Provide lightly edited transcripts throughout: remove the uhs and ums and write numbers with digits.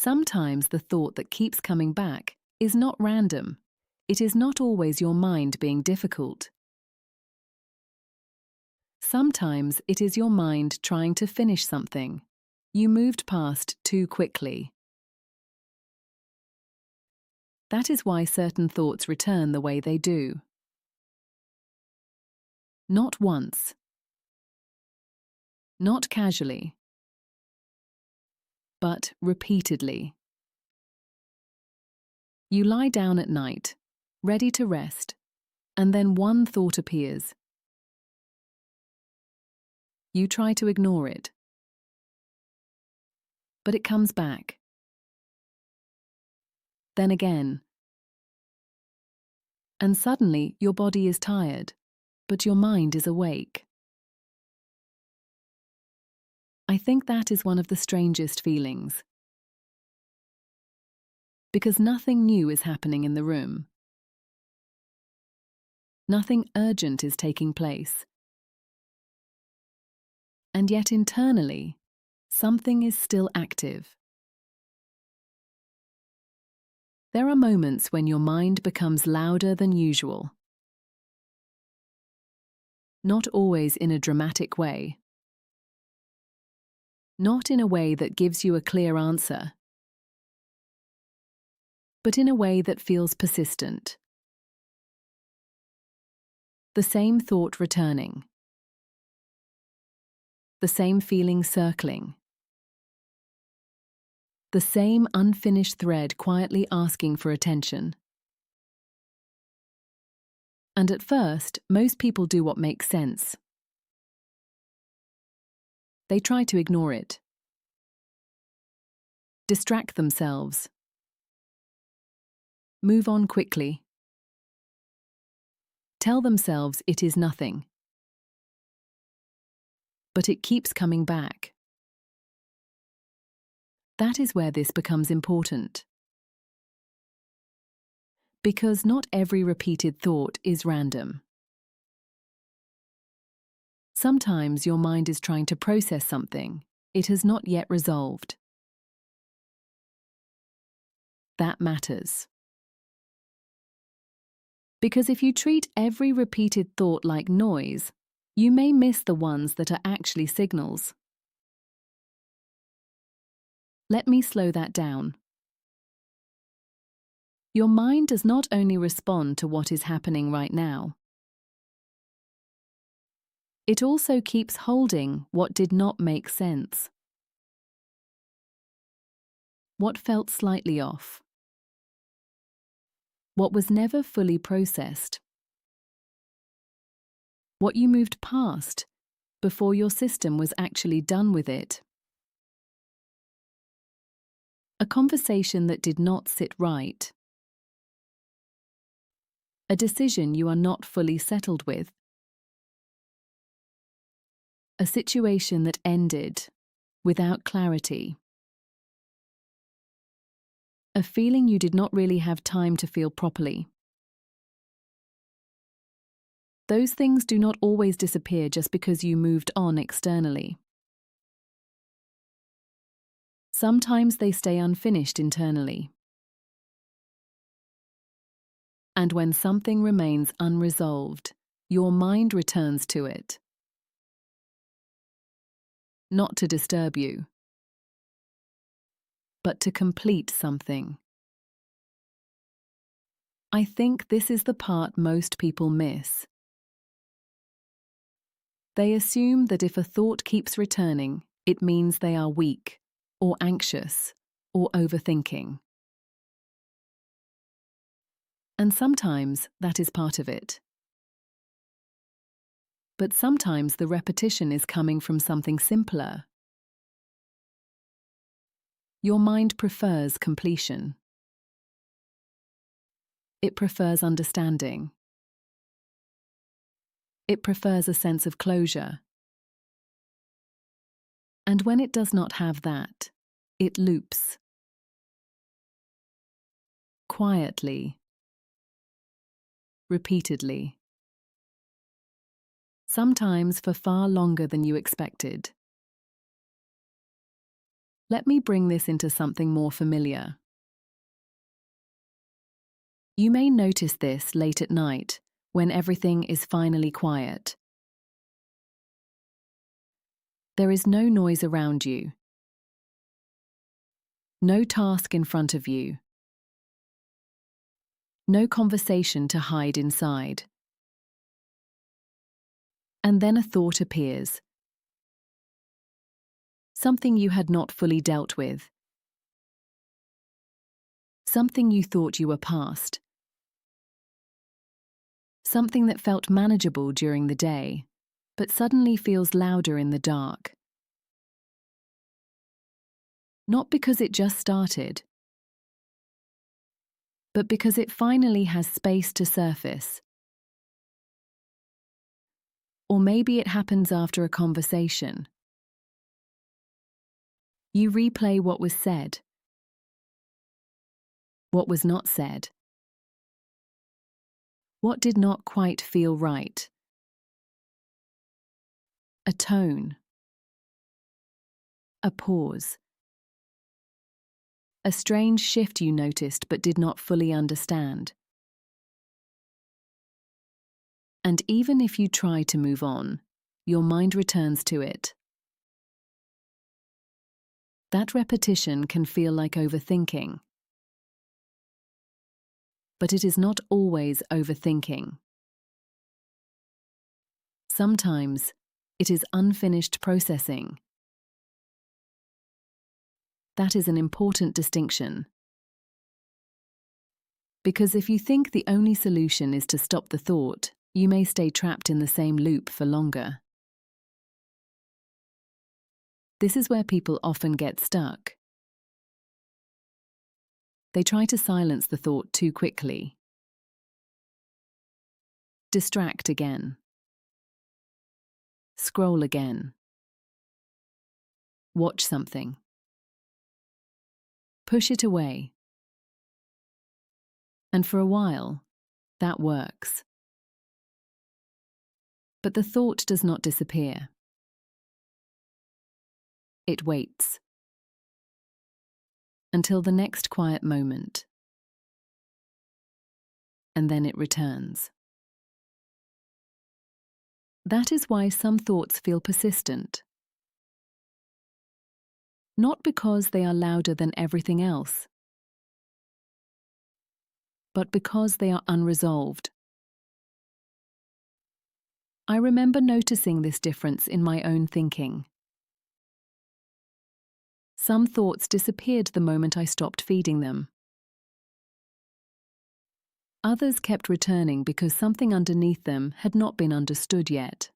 Sometimes the thought that keeps coming back is not random. It is not always your mind being difficult. Sometimes it is your mind trying to finish something you moved past too quickly. That is why certain thoughts return the way they do. Not once. Not casually. But repeatedly. You lie down at night, ready to rest, and then one thought appears. You try to ignore it, but it comes back. Then again. And suddenly your body is tired, but your mind is awake. I think that is one of the strangest feelings. Because nothing new is happening in the room. Nothing urgent is taking place. And yet internally, something is still active. There are moments when your mind becomes louder than usual. Not always in a dramatic way. Not in a way that gives you a clear answer, but in a way that feels persistent. The same thought returning. The same feeling circling. The same unfinished thread quietly asking for attention. And at first, most people do what makes sense. They try to ignore it. Distract themselves. Move on quickly. Tell themselves it is nothing. But it keeps coming back. That is where this becomes important. Because not every repeated thought is random. Sometimes your mind is trying to process something it has not yet resolved. That matters. Because if you treat every repeated thought like noise, you may miss the ones that are actually signals. Let me slow that down. Your mind does not only respond to what is happening right now. It also keeps holding what did not make sense. What felt slightly off. What was never fully processed. What you moved past before your system was actually done with it. A conversation that did not sit right. A decision you are not fully settled with. A situation that ended without clarity. A feeling you did not really have time to feel properly. Those things do not always disappear just because you moved on externally. Sometimes they stay unfinished internally. And when something remains unresolved, your mind returns to it. Not to disturb you, but to complete something. I think this is the part most people miss. They assume that if a thought keeps returning, it means they are weak, or anxious, or overthinking. And sometimes that is part of it. But sometimes the repetition is coming from something simpler. Your mind prefers completion. It prefers understanding. It prefers a sense of closure. And when it does not have that, it loops. Quietly. Repeatedly. Sometimes for far longer than you expected. Let me bring this into something more familiar. You may notice this late at night, when everything is finally quiet. There is no noise around you, no task in front of you, no conversation to hide inside. And then a thought appears. Something you had not fully dealt with. Something you thought you were past. Something that felt manageable during the day, but suddenly feels louder in the dark. Not because it just started, but because it finally has space to surface. Or maybe it happens after a conversation. You replay what was said, what was not said, what did not quite feel right. A tone, a pause, a strange shift you noticed but did not fully understand. And even if you try to move on, your mind returns to it. That repetition can feel like overthinking. But it is not always overthinking. Sometimes it is unfinished processing. That is an important distinction. Because if you think the only solution is to stop the thought, you may stay trapped in the same loop for longer. This is where people often get stuck. They try to silence the thought too quickly. Distract again. Scroll again. Watch something. Push it away. And for a while, that works. But the thought does not disappear. It waits. Until the next quiet moment. And then it returns. That is why some thoughts feel persistent. Not because they are louder than everything else, but because they are unresolved. I remember noticing this difference in my own thinking. Some thoughts disappeared the moment I stopped feeding them. Others kept returning because something underneath them had not been understood yet.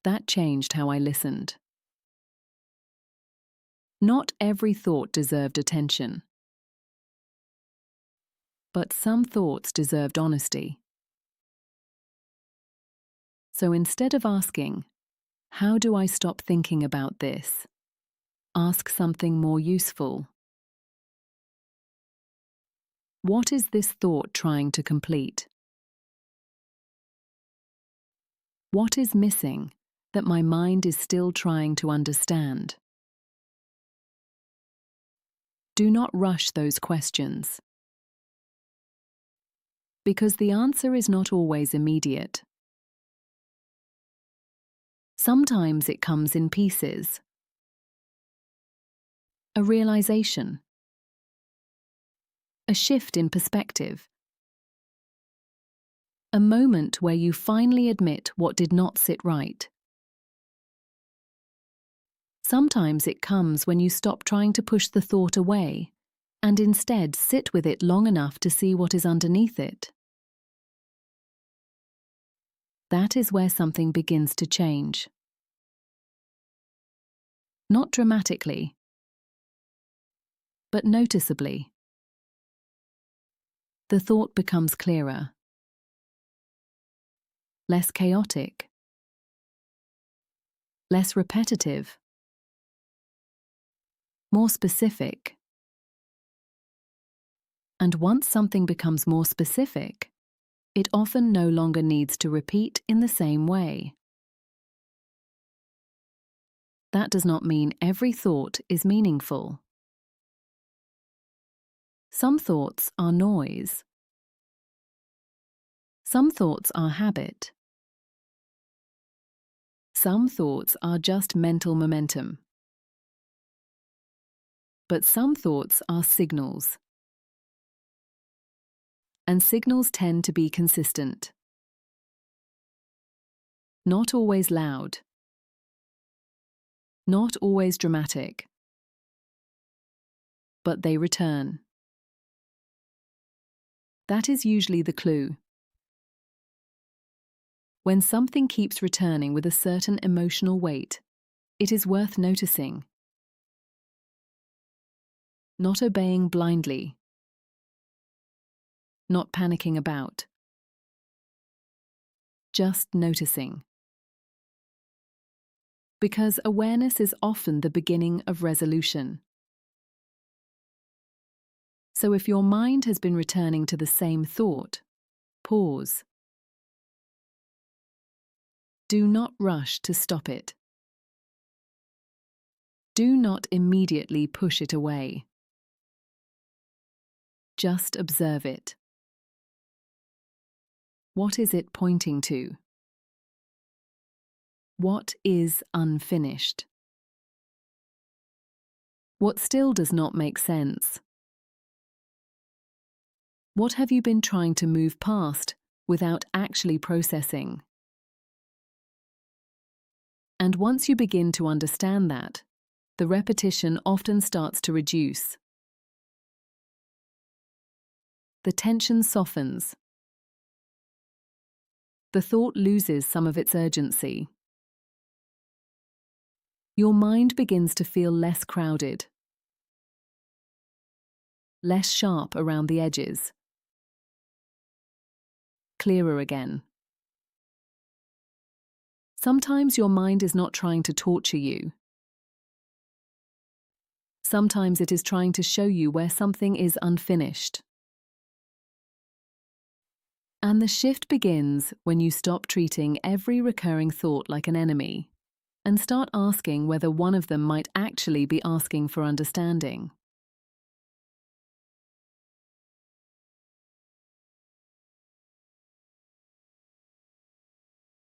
That changed how I listened. Not every thought deserved attention. But some thoughts deserved honesty. So instead of asking, "How do I stop thinking about this?" ask something more useful. What is this thought trying to complete? What is missing that my mind is still trying to understand? Do not rush those questions. Because the answer is not always immediate. Sometimes it comes in pieces. A realization. A shift in perspective. A moment where you finally admit what did not sit right. Sometimes it comes when you stop trying to push the thought away and instead sit with it long enough to see what is underneath it. That is where something begins to change. Not dramatically, but noticeably. The thought becomes clearer, less chaotic, less repetitive, more specific. And once something becomes more specific, it often no longer needs to repeat in the same way. that does not mean every thought is meaningful. Some thoughts are noise. Some thoughts are habit. Some thoughts are just mental momentum. But some thoughts are signals. And signals tend to be consistent. Not always loud. Not always dramatic. But they return. That is usually the clue. When something keeps returning with a certain emotional weight, it is worth noticing. Not obeying blindly. Not panicking about. Just noticing. Because awareness is often the beginning of resolution. So if your mind has been returning to the same thought, pause. Do not rush to stop it. Do not immediately push it away. Just observe it. What is it pointing to? What is unfinished? What still does not make sense? What have you been trying to move past without actually processing? And once you begin to understand that, the repetition often starts to reduce. The tension softens. The thought loses some of its urgency. Your mind begins to feel less crowded, less sharp around the edges, clearer again. Sometimes your mind is not trying to torture you. Sometimes it is trying to show you where something is unfinished. And the shift begins when you stop treating every recurring thought like an enemy and start asking whether one of them might actually be asking for understanding.